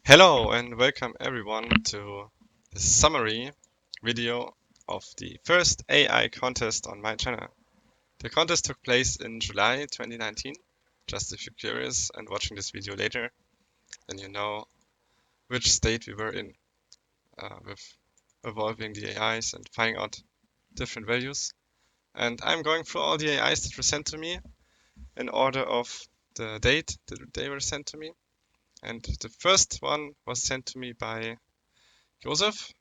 Hello and welcome everyone to the summary video of the first AI contest on my channel. The contest took place in July 2019. Just if you're curious and watching this video later, then you know which state we were in with evolving the AIs and finding out different values. And I'm going through all the AIs that were sent to me in order of the date that they were sent to me. And the first one was sent to me by Joseph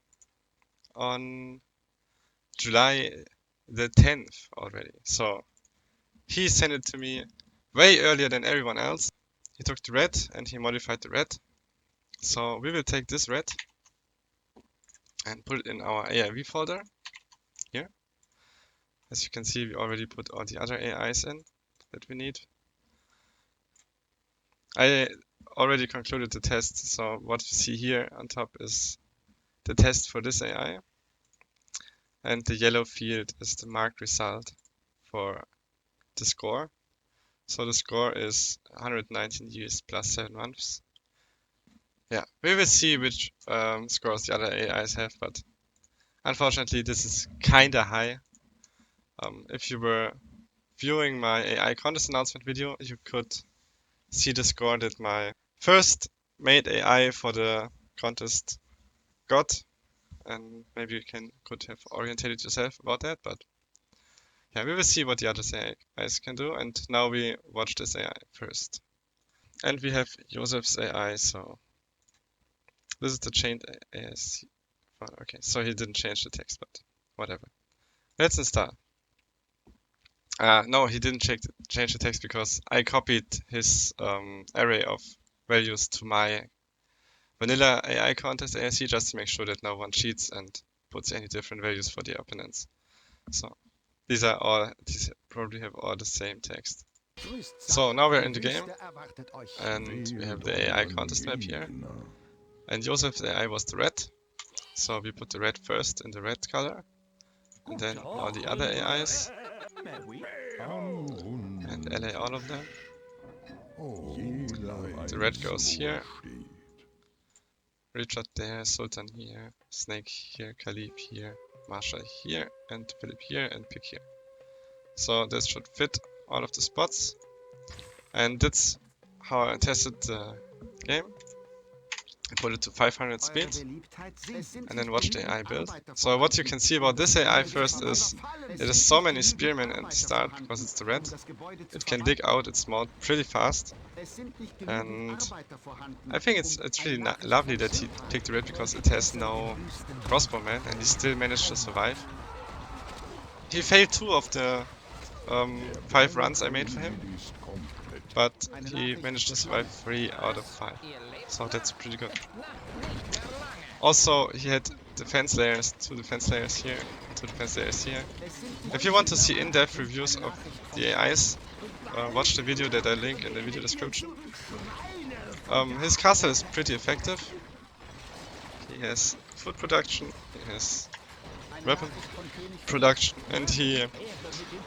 on July the 10th already. So he sent it to me way earlier than everyone else. He took the red and he modified the red. So we will take this red and put it in our AIV folder here. As you can see, we already put all the other AIs in that we need. I already concluded the test, so what you see here on top is the test for this AI. And the yellow field is the marked result for the score. So the score is 119 years plus 7 months. Yeah, we will see which scores the other AIs have, but unfortunately this is kinda high. If you were viewing my AI contest announcement video, you could see the score that my first made AI for the contest got, and maybe you could have orientated yourself about that, but yeah, we will see what the other AIs can do, and now we watch this AI first. And we have Joseph's AI, so this is the chained AIs. Okay, so he didn't change the text, but whatever. Let's install. No, he didn't change the text because I copied his array of values to my vanilla AI contest AIC just to make sure that no one cheats and puts any different values for the opponents. So these probably have all the same text. So now we're in the game and we have the AI contest map here. And Joseph's AI was the red. So we put the red first in the red color. And then all the other AIs. And LA all of them. The red goes here. Richard there, Sultan here, Snake here, Khalib here, Marshall here, and Philip here, and Pick here. So this should fit all of the spots. And that's how I tested the game. I put it to 500 speed and then watch the AI build. So what you can see about this AI first is it has so many spearmen at the start because it's the red. It can dig out its mold pretty fast. And I think it's really lovely that he picked the red because it has no crossbowman and he still managed to survive. He failed 2 of the 5 runs I made for him, but he managed to survive 3 out of 5. So that's pretty good. Also, he had defense layers, 2 defense layers here, 2 defense layers here. If you want to see in-depth reviews of the AIs, watch the video that I link in the video description. His castle is pretty effective. He has food production, he has weapon production, and he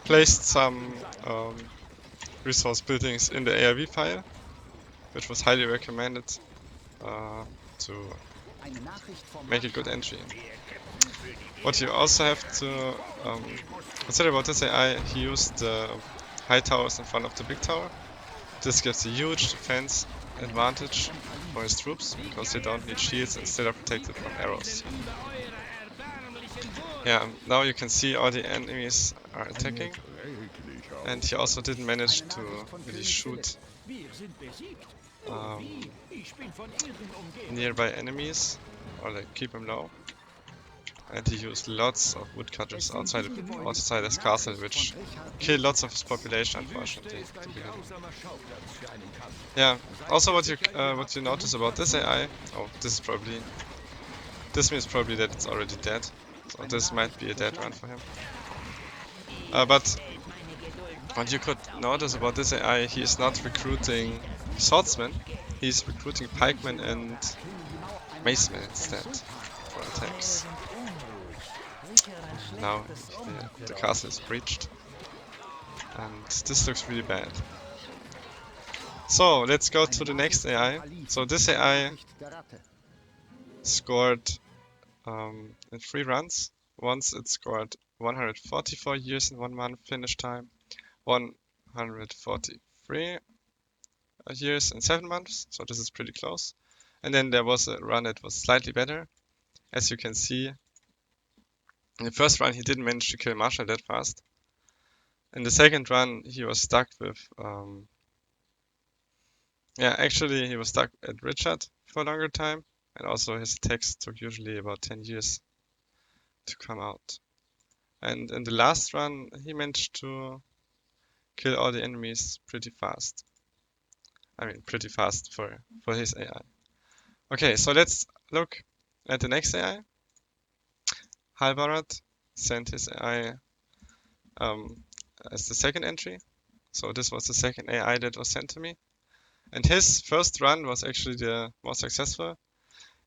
placed some resource buildings in the AIV file, which was highly recommended to make a good entry. What you also have to consider about this AI, he used the high towers in front of the big tower. This gives a huge defense advantage for his troops, because they don't need shields and still are protected from arrows. Yeah, now you can see all the enemies are attacking, and he also didn't manage to really shoot nearby enemies, or like keep them low. And he used lots of woodcutters outside his castle, which killed lots of his population, unfortunately. Yeah. Also, what you notice about this AI? Oh, this means probably that it's already dead. So this might be a dead run for him. But what you could notice about this AI, he is not recruiting swordsmen. He's recruiting pikemen and macemen instead for attacks. Now the castle is breached, and this looks really bad. So let's go to the next AI. So this AI scored in 3 runs. Once it scored 144 years in 1 month finish time, 143 years in 7 months, so this is pretty close. And then there was a run that was slightly better. As you can see, in the first run he didn't manage to kill Marshall that fast. In the second run he was stuck with, actually he was stuck at Richard for a longer time, and also his attacks took usually about 10 years to come out. And in the last run he managed to kill all the enemies pretty fast. I mean, pretty fast for his AI. Okay, so let's look at the next AI. Halbarat sent his AI as the second entry. So this was the second AI that was sent to me. And his first run was actually the most successful.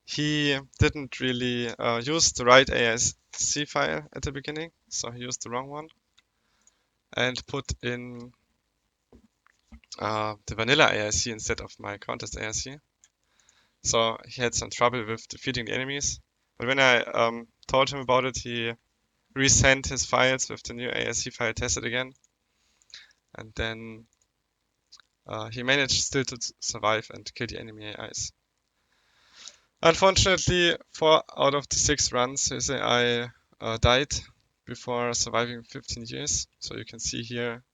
He didn't really use the right AIC file at the beginning, so he used the wrong one and put in the vanilla AIC instead of my contest AIC. So he had some trouble with defeating the enemies. But when I told him about it, he resent his files with the new AIC file, tested again, and then he managed still to survive and kill the enemy AIs. Unfortunately, 4 out of the 6 runs his AI died before surviving 15 years. So you can see here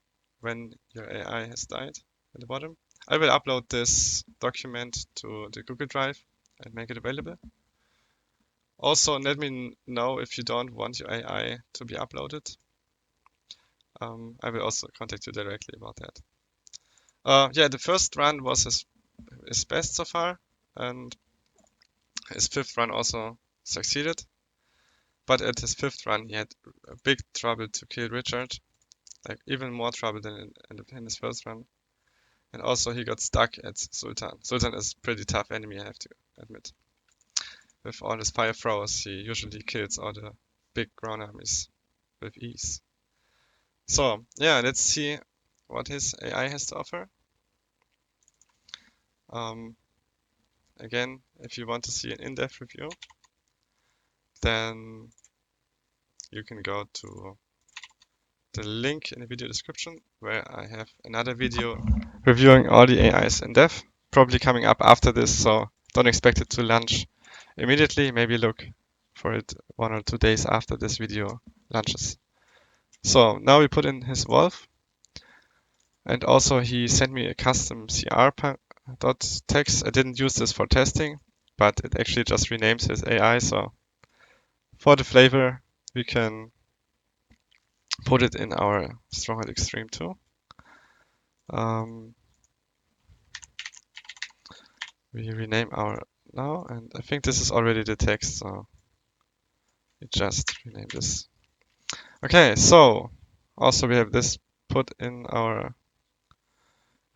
when your AI has died at the bottom. I will upload this document to the Google Drive and make it available. Also, let me know if you don't want your AI to be uploaded. I will also contact you directly about that. Yeah, the first run was his best so far, and his 5th run also succeeded. But at his 5th run, he had a big trouble to kill Richard, like even more trouble than in his first run. And also he got stuck at Sultan. Sultan is a pretty tough enemy, I have to admit. With all his fire throws, he usually kills all the big ground armies with ease. So yeah, let's see what his AI has to offer. Again, if you want to see an in-depth review, then you can go to the link in the video description where I have another video reviewing all the AIs in depth, probably coming up after this, so don't expect it to launch immediately. Maybe look for it 1 or 2 days after this video launches. So now we put in his Wolf, and also he sent me a custom CR.text. I didn't use this for testing, but it actually just renames his AI, so for the flavor we can put it in our Stronghold Extreme too. We rename our now, and I think this is already the text, so we just rename this. Okay, so also we have this put in our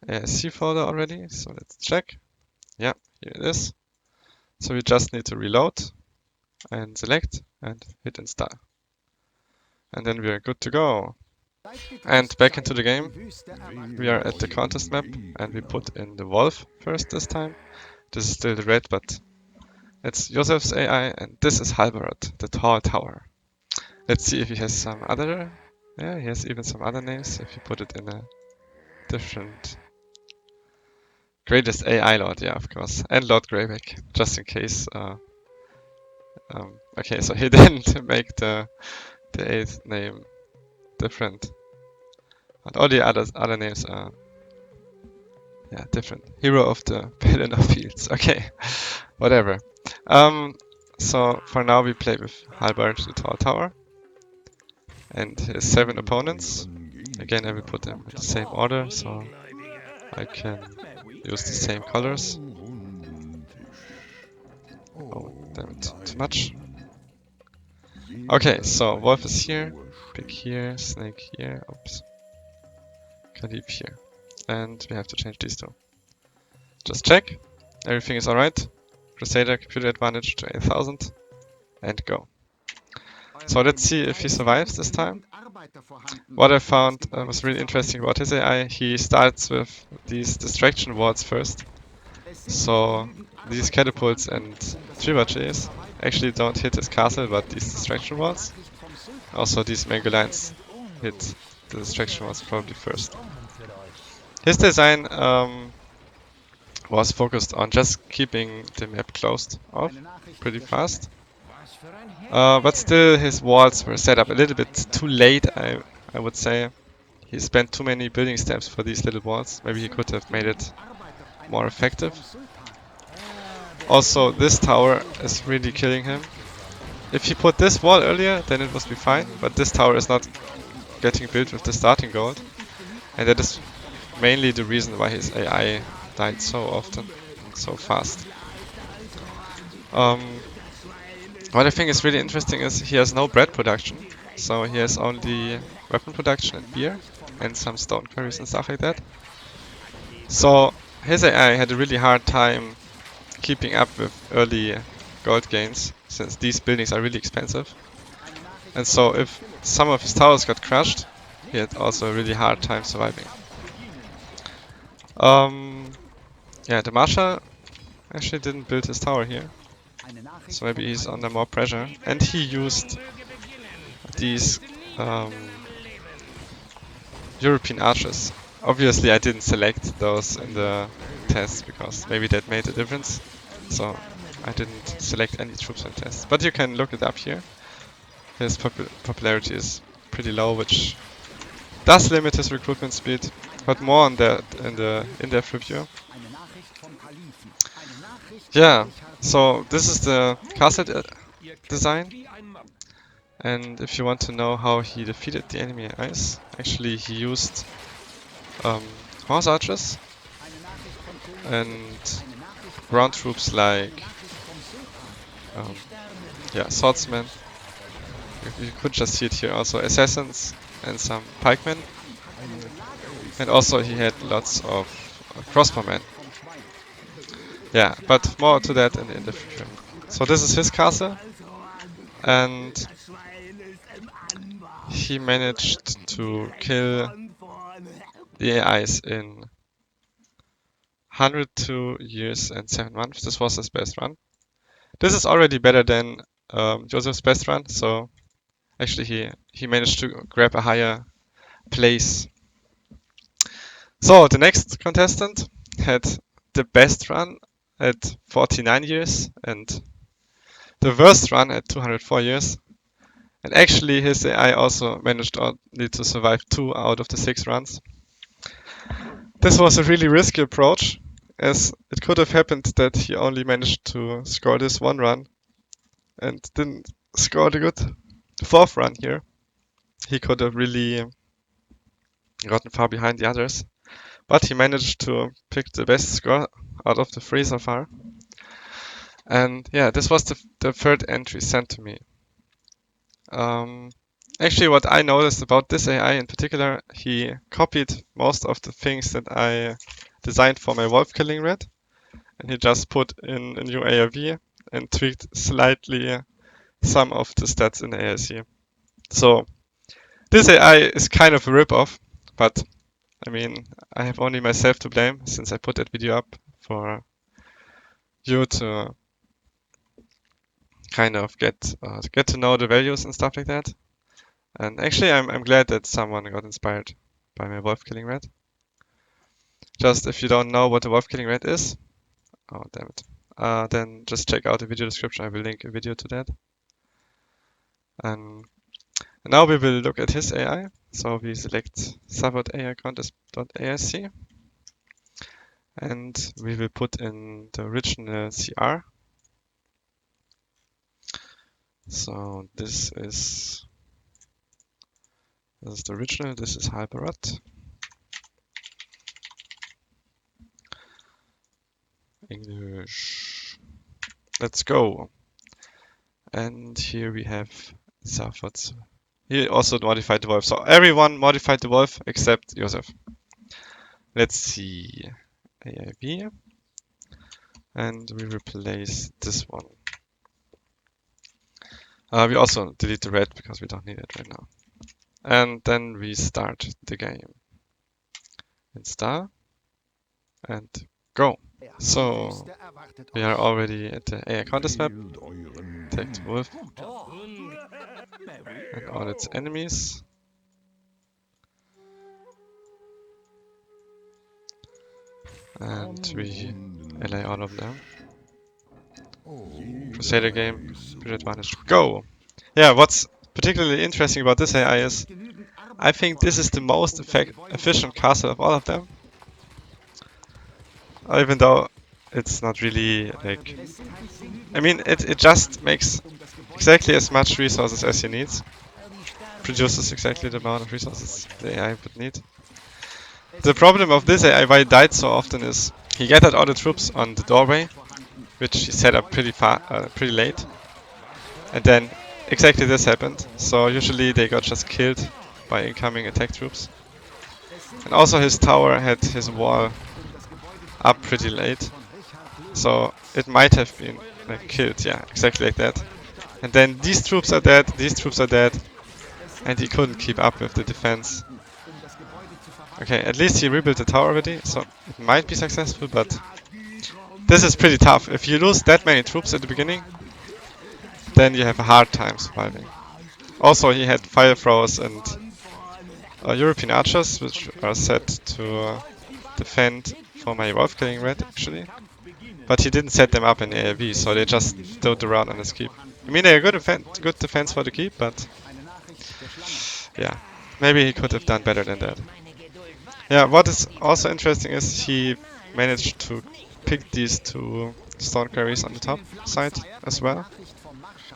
AIC folder already, so let's check. Yeah, here it is. So we just need to reload and select and hit install. And then we are good to go. And back into the game, we are at the contest map and we put in the Wolf first this time. This is still the red, but it's Joseph's AI, and this is Halbarat, the tall tower. Let's see if he has some other, yeah, he has even some other names if you put it in a different. Greatest AI Lord, yeah, of course, and Lord Greyback, just in case. Okay, so he didn't make the 8th name different, but all the other names are, yeah, different. Hero of the Pelennor Fields. Okay, whatever. So for now we play with Halberd the Tall Tower and his 7 opponents. Again, I will put them in the same order so I can use the same colors. Oh, damn it, too much. Okay, so Wolf is here, Pig here, Snake here, oops, Khalib here. And we have to change these two. Just check, everything is alright. Crusader computer advantage to 8000 and go. So let's see if he survives this time. what I found was really interesting about his AI, he starts with these distraction wards first. So these catapults and trebuchets actually don't hit his castle, but these distraction wards. Also these Mangolines hit the distraction wards probably first. His design was focused on just keeping the map closed off pretty fast. But still his walls were set up a little bit too late, I would say. He spent too many building steps for these little walls. Maybe he could have made it more effective. Also, this tower is really killing him. If he put this wall earlier, then it would be fine, but this tower is not getting built with the starting gold. And that is mainly the reason why his AI died so often, so fast. What I think is really interesting is he has no bread production, so he has only weapon production and beer, and some stone quarries and stuff like that. So his AI had a really hard time keeping up with early gold gains, since these buildings are really expensive. And so if some of his towers got crushed, he had also a really hard time surviving. Yeah, the Marshal actually didn't build his tower here, so maybe he's under more pressure. And he used these European archers. Obviously I didn't select those in the test because maybe that made a difference. So I didn't select any troops in the test. But you can look it up here. His popularity is pretty low, which does limit his recruitment speed. But more on that in the in-depth review. Yeah, so this is the castle design. And if you want to know how he defeated the enemy eyes, actually he used horse archers and ground troops like yeah, swordsmen. You could just see it here. Also assassins and some pikemen. And also he had lots of crossbowmen. Yeah, but more to that in the future. So this is his castle, and he managed to kill the AIs in 102 years and 7 months. This was his best run. This is already better than Joseph's best run, so actually he managed to grab a higher place. So the next contestant had the best run at 49 years and the worst run at 204 years. And actually his AI also managed only to survive 2 out of the 6 runs. This was a really risky approach, as it could have happened that he only managed to score this 1 run and didn't score the good 4th run here. He could have really gotten far behind the others. But he managed to pick the best score out of the 3 so far. And yeah, this was the 3rd entry sent to me. Actually, what I noticed about this AI in particular, he copied most of the things that I designed for my wolf killing rat. And he just put in a new ARV and tweaked slightly some of the stats in the AIC. So this AI is kind of a rip-off, but I mean, I have only myself to blame since I put that video up for you to kind of get to know the values and stuff like that. And actually, I'm glad that someone got inspired by my wolf killing rat. Just if you don't know what a wolf killing rat is, oh damn it, then just check out the video description. I will link a video to that. And now we will look at his AI. So we select support AI contest.asic and we will put in the original CR. So this is the original, this is Hyperrot. English. Let's go. And here we have Safat. He also modified the wolf. So everyone modified the wolf except Joseph. Let's see. AIV. And we replace this one. We also delete the red because we don't need it right now. and then we start the game. Install and go. So we are already at the AI contest map. Take the wolf and all its enemies. And we allay all of them. Crusader game, period advantage, go! Yeah, what's particularly interesting about this AI is I think this is the most efficient castle of all of them. Even though it's not really like... I mean, it just makes exactly as much resources as you need. Produces exactly the amount of resources the AI would need. The problem of this AI, why it died so often, is he gathered all the troops on the doorway, which he set up pretty late. And then exactly this happened. So usually they got just killed by incoming attack troops. And also his tower had his wall up pretty late. So it might have been like killed, yeah, exactly like that. And then these troops are dead, these troops are dead. And he couldn't keep up with the defense. Okay, at least he rebuilt the tower already, so it might be successful, but this is pretty tough. If you lose that many troops at the beginning, then you have a hard time surviving. Also, he had fire throwers and European archers, which are set to defend for my wolf killing red, actually. But he didn't set them up in AAV, so they just stood around on his keep. I mean, they're good defense for the keep, but yeah, maybe he could have done better than that. Yeah, what is also interesting is he managed to pick these two stone quarries on the top side as well.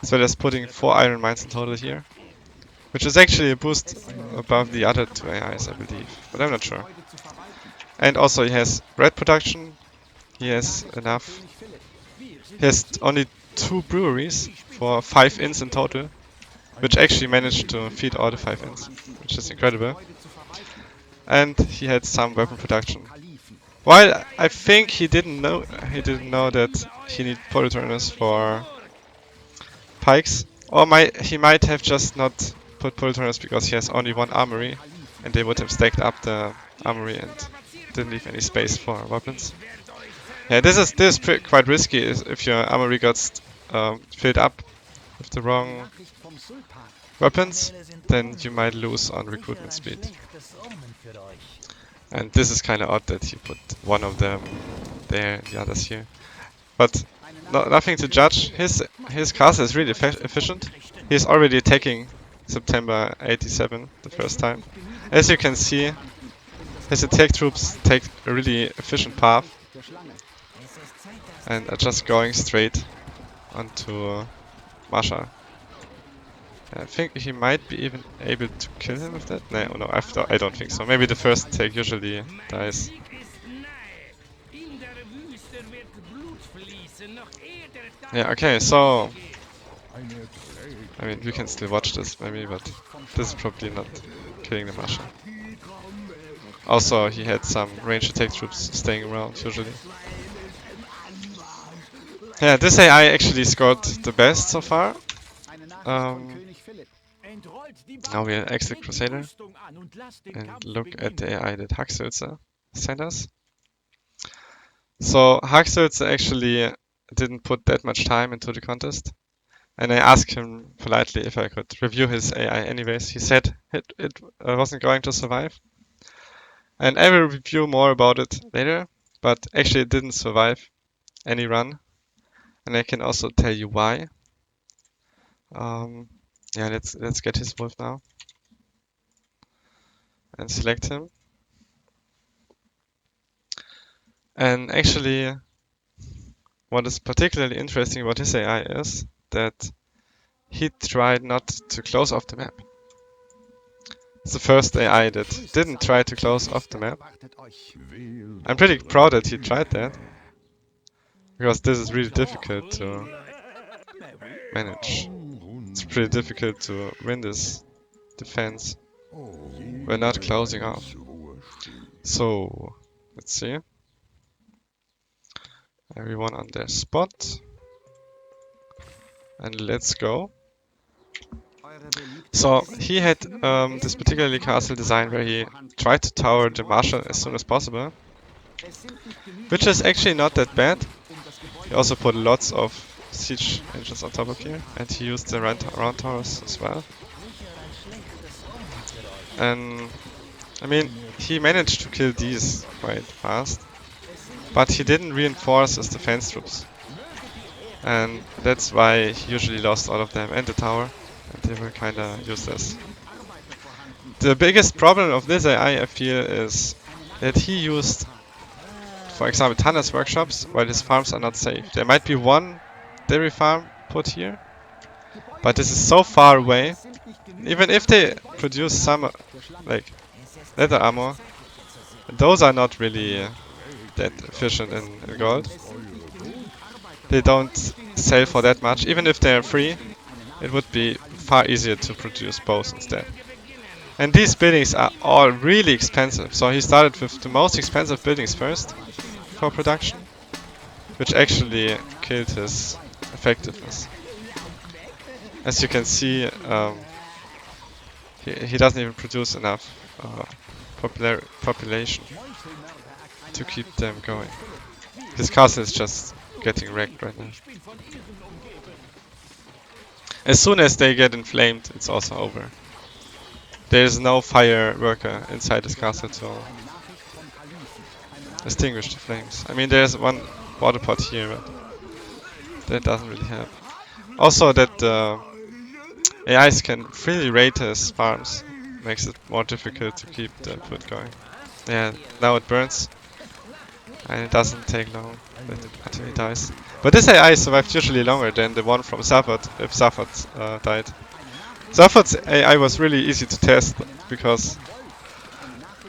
So there's putting 4 iron mines in total here. Which is actually a boost above the other 2 AIs, I believe. But I'm not sure. And also he has red production. He has enough. He has only 2 breweries for 5 inns in total. Which actually managed to feed all the 5 inns. Which is incredible. And he had some weapon production. While I think he didn't know that he needed polyturners for pikes. Or he might have just not put polyturners because he has only 1 armory. And they would have stacked up the armory and didn't leave any space for weapons. Yeah, this is quite risky if your armory got filled up with the wrong weapons, then you might lose on recruitment speed. And this is kind of odd that he put one of them there, the others here. But nothing to judge. His castle is really efficient. He's already attacking September 87 the first time. As you can see, his attack troops take a really efficient path and are just going straight onto Masha. I think he might be even able to kill him with that. No, I don't think so. Maybe the first take usually dies. Yeah, okay, so... I mean, we can still watch this maybe, but this is probably not killing the Masha. Also, he had some ranged attack troops staying around usually. Yeah, this AI actually scored the best so far. Now we are Exit Crusader and look at the AI that Haxölzer sent us. So Haxölzer actually didn't put that much time into the contest. And I asked him politely if I could review his AI anyways. He said it wasn't going to survive. And I will review more about it later, but actually it didn't survive any run. And I can also tell you why. Yeah, let's get his wolf now. And select him. And actually, what is particularly interesting about his AI is that he tried not to close off the map. It's the first AI that didn't try to close off the map. I'm pretty proud that he tried that, because this is really difficult to manage. It's pretty difficult to win this defense. We're not closing off. So, let's see. Everyone on their spot. And let's go. So he had this particularly castle design where he tried to tower the marshal as soon as possible, which is actually not that bad. He also put lots of siege engines on top of here, and he used the round towers as well. And I mean, he managed to kill these quite fast, but he didn't reinforce his defense troops. And that's why he usually lost all of them and the tower, and they were kinda useless. The biggest problem of this AI, I feel, is that he used, for example, Tanner's workshops while his farms are not safe. There might be one dairy farm put here, but this is so far away. Even if they produce some, like, leather armor, those are not really that efficient in gold. They don't sell for that much. Even if they're free, it would be far easier to produce bows instead. And these buildings are all really expensive. So he started with the most expensive buildings first for production, which actually killed his effectiveness. As you can see, he doesn't even produce enough population to keep them going. His castle is just getting wrecked right now. As soon as they get inflamed, it's also over. There is no fire worker inside this castle to extinguish the flames. I mean, there's one water pot here, but that doesn't really help. Also, that AIs can freely raid his farms makes it more difficult to keep the food going. Yeah, now it burns. And it doesn't take long until he dies. But this AI survived usually longer than the one from Zaphod, if Zaphod died. Zaphod's AI was really easy to test because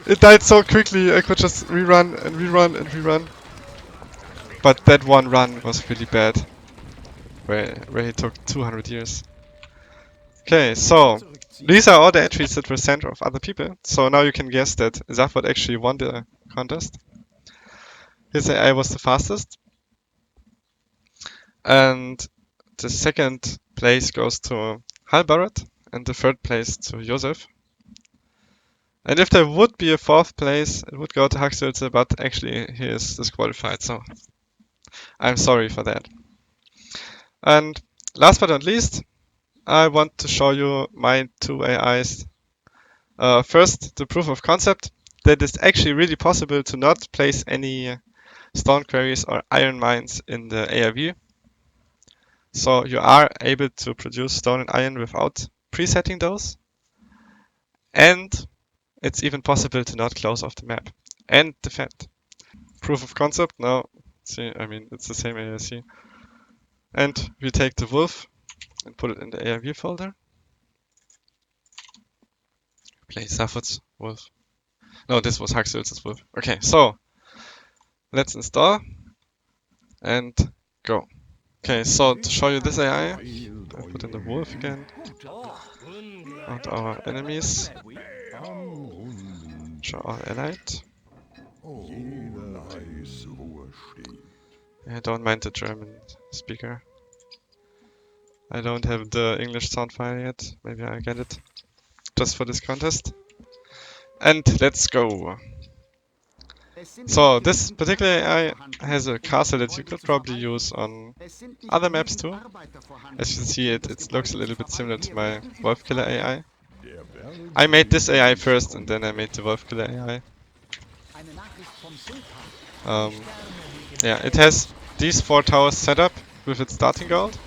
it died so quickly. I could just rerun and rerun and rerun. But that one run was really bad, where he took 200 years. Okay, so these are all the entries that were sent of other people. So now you can guess that Zaphod actually won the contest. His AI was the fastest. And the second place goes to Halbarat, and the third place to Joseph. And if there would be a fourth place, it would go to Haxilze, but actually he is disqualified, so I'm sorry for that. And last but not least, I want to show you my two AIs. First, the proof of concept, that it's actually really possible to not place any stone quarries or iron mines in the AIV. So you are able to produce stone and iron without presetting those. And it's even possible to not close off the map and defend. Proof of concept, now, see, I mean, it's the same AIC. And we take the wolf and put it in the AIV folder. Play Zaphod's wolf. No, this was Haxilze's wolf. Okay, so let's install and go. Okay, so to show you this AI, I put in the wolf again. And our enemies. Show our allied. I don't mind the German speaker. I don't have the English sound file yet. Maybe I'll get it just for this contest. And let's go. So this particular AI has a castle that you could probably use on other maps too. As you can see, it looks a little bit similar to my Wolfkiller AI. I made this AI first and then I made the Wolfkiller AI. Yeah, it has these 4 towers set up with its starting gold.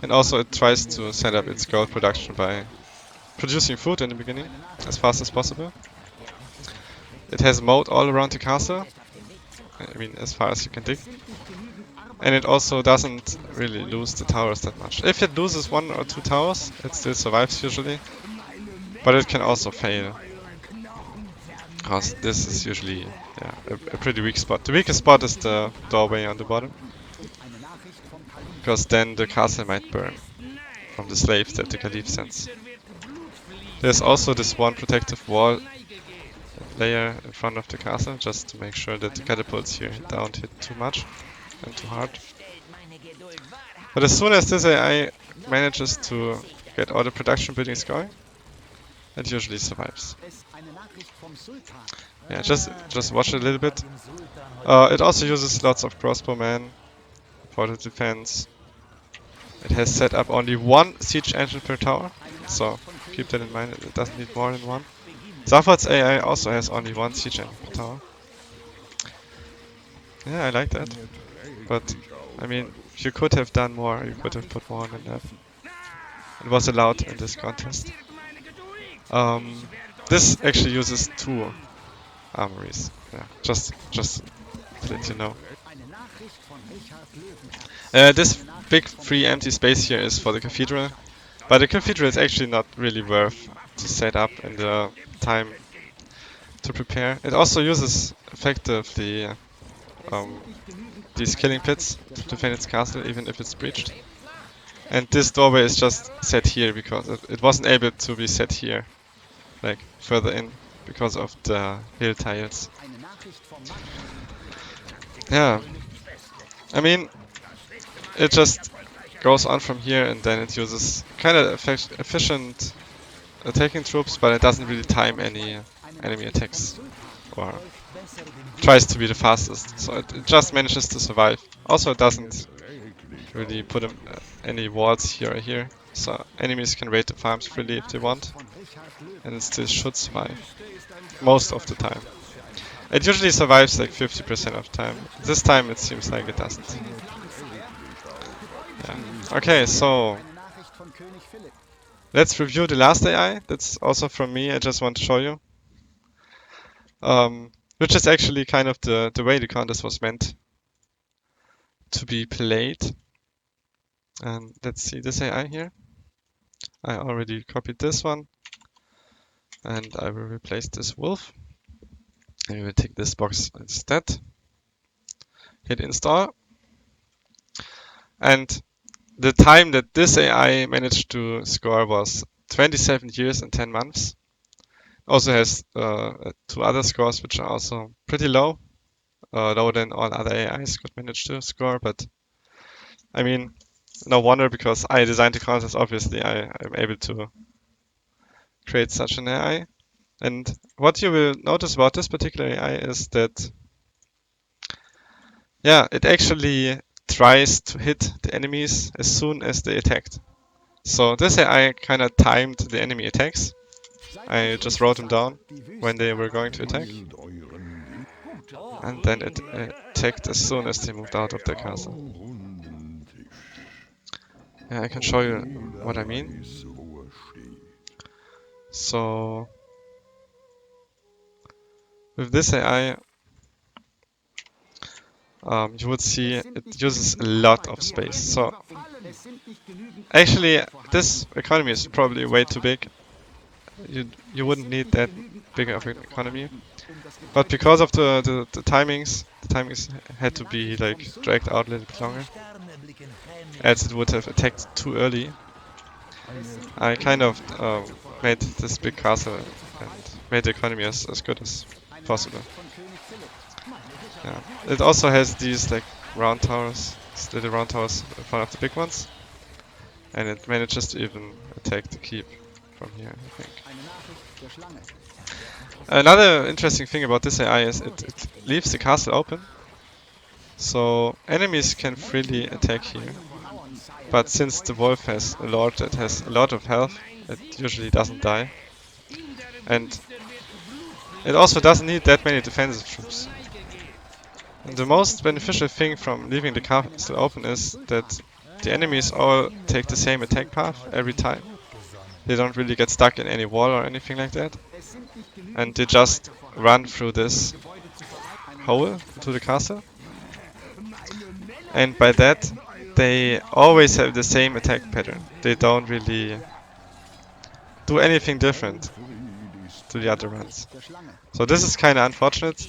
And also it tries to set up its gold production by producing food in the beginning as fast as possible. It has moat all around the castle. I mean, as far as you can dig. And it also doesn't really lose the towers that much. If it loses 1 or 2 towers, it still survives usually. But it can also fail. Because this is usually a pretty weak spot. The weakest spot is the doorway on the bottom. Because then the castle might burn from the slaves that the Caliph sends. There's also this one protective wall layer in front of the castle, just to make sure that the catapults here don't hit too much and too hard. But as soon as this AI manages to get all the production buildings going. It usually survives. Yeah, just watch it a little bit. It also uses lots of crossbowmen for the defense. It has set up only one siege engine per tower, so keep that in mind. It doesn't need more than one. Zafod's AI also has only one siege engine per tower. Yeah, I like that. But, I mean, you could have done more. You could have put more than that. It was allowed in this contest. This actually uses 2 armories. Yeah, just to let you know. This big free empty space here is for the cathedral, but the cathedral is actually not really worth to set up in the time to prepare. It also uses effectively these killing pits to defend its castle, even if it's breached. And this doorway is just set here because it wasn't able to be set here, like further in, because of the hill tiles. Yeah, I mean, it just goes on from here, and then it uses kind of efficient attacking troops, but it doesn't really time any enemy attacks or tries to be the fastest, so it just manages to survive. Also, it doesn't really put any walls here or here, so enemies can raid the farms freely if they want, and it still should survive most of the time. It usually survives like 50% of the time. This time it seems like it doesn't. Yeah. Okay, so let's review the last AI. That's also from me. I just want to show you. Which is actually kind of the way the contest was meant to be played. And let's see this AI here. I already copied this one. And I will replace this wolf. And we will take this box instead. Hit install. And the time that this AI managed to score was 27 years and 10 months. Also has 2 other scores which are also pretty low. Lower than all other AIs could manage to score, but I mean, no wonder, because I designed the contest, obviously I'm able to create such an AI. And what you will notice about this particular AI is that, yeah, it actually tries to hit the enemies as soon as they attacked. So this AI kind of timed the enemy attacks. I just wrote them down when they were going to attack. And then it attacked as soon as they moved out of their castle. Yeah, I can show you what I mean. So with this AI, you would see it uses a lot of space. So actually, this economy is probably way too big. You wouldn't need that big of an economy. But because of the timings had to be like dragged out a little bit longer, as it would have attacked too early. I kind of made this big castle and made the economy as good as possible. Yeah. It also has these like round towers, these little round towers in front of the big ones, and it manages to even attack the keep from here, I think. Another interesting thing about this AI is it leaves the castle open, so enemies can freely attack here. But since the wolf has a lord that has a lot of health, it usually doesn't die. And it also doesn't need that many defensive troops. And the most beneficial thing from leaving the castle open is that the enemies all take the same attack path every time. They don't really get stuck in any wall or anything like that. And they just run through this hole into the castle. And by that, they always have the same attack pattern. They don't really do anything different to the other runs. So this is kind of unfortunate.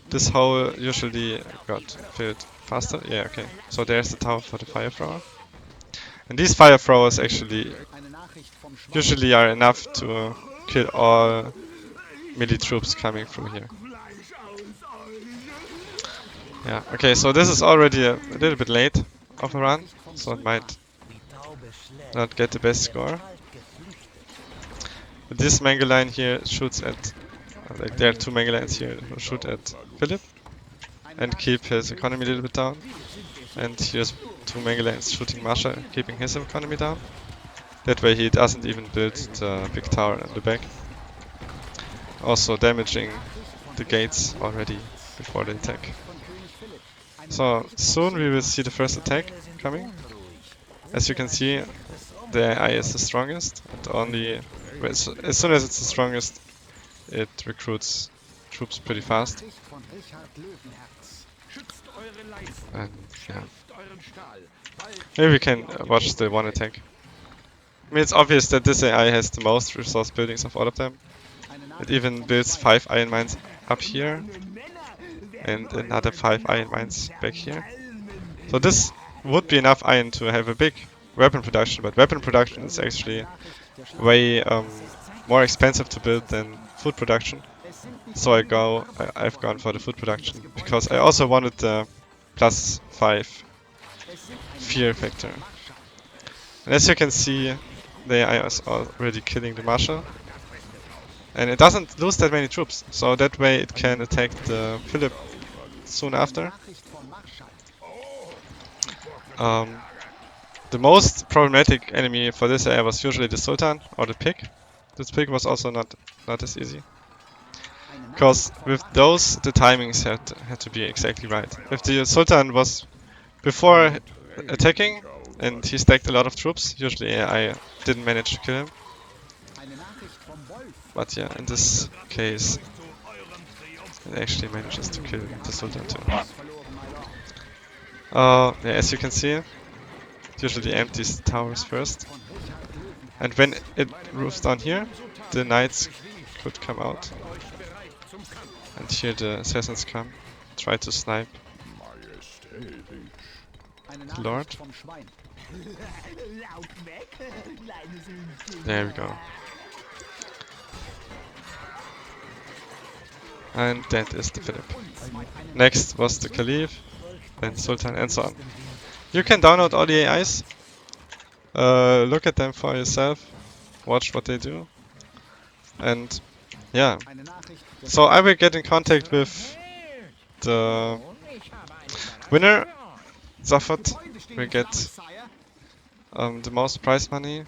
This hole usually got filled faster. Yeah, okay. So there's the tower for the fire thrower. And these fire throwers actually usually are enough to kill all melee troops coming through here. Yeah, okay, so this is already a little bit late of a run, so it might not get the best score. But this Mangaline here shoots at, like there are two Mangalines here who shoot at Philip and keep his economy a little bit down. And here's two Mangalines shooting Masha, keeping his economy down. That way he doesn't even build the big tower in the back. Also damaging the gates already before the attack. So soon we will see the first attack coming. As you can see, the AI is the strongest, and only as soon as it's the strongest, it recruits troops pretty fast. And yeah, maybe we can watch the one attack. I mean, it's obvious that this AI has the most resource buildings of all of them. It even builds 5 iron mines up here and another 5 iron mines back here. So this would be enough iron to have a big weapon production, but weapon production is actually way more expensive to build than food production. So I've gone for the food production because I also wanted the +5 fear factor. And as you can see, the AI is already killing the Marshal. And it doesn't lose that many troops, so that way it can attack the Philip soon after. The most problematic enemy for this area was usually the Sultan or the pig. This pig was also not as easy. Because with those, the timings had to be exactly right. If the Sultan was before attacking and he stacked a lot of troops, usually I didn't manage to kill him. But yeah, in this case, it actually manages to kill the Sultan too. Yeah, as you can see, it usually empties the towers first. And when it roofs down here, the knights could come out. And here the assassins come, try to snipe the Lord. There we go. And that is the Philip. Next was the Caliph, then Sultan, and so on. You can download all the AIs, look at them for yourself, watch what they do, and yeah. So I will get in contact with the winner. Zafat will get the most prize money,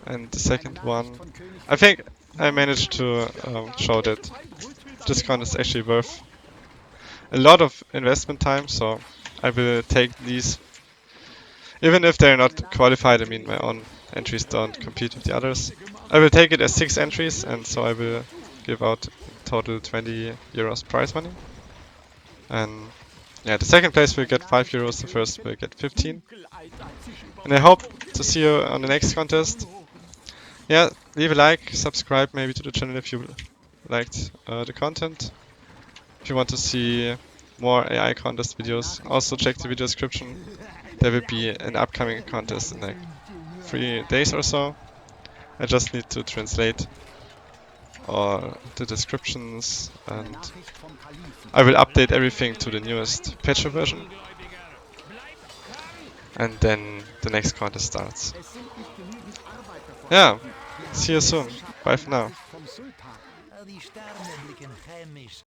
and the second one, I think I managed to show that this con is actually worth a lot of investment time, so I will take these, even if they're not qualified. I mean, my own entries don't compete with the others. I will take it as 6 entries, and so I will give out total 20 euros prize money. And yeah, the second place will get 5 euros, the first will get 15. And I hope to see you on the next contest. Yeah, leave a like, subscribe maybe to the channel if you liked the content. If you want to see more AI contest videos, also check the video description. There will be an upcoming contest in like 3 days or so. I just need to translate all the descriptions, and I will update everything to the newest patch version. And then the next contest starts. Yeah, see you soon. Bye for now.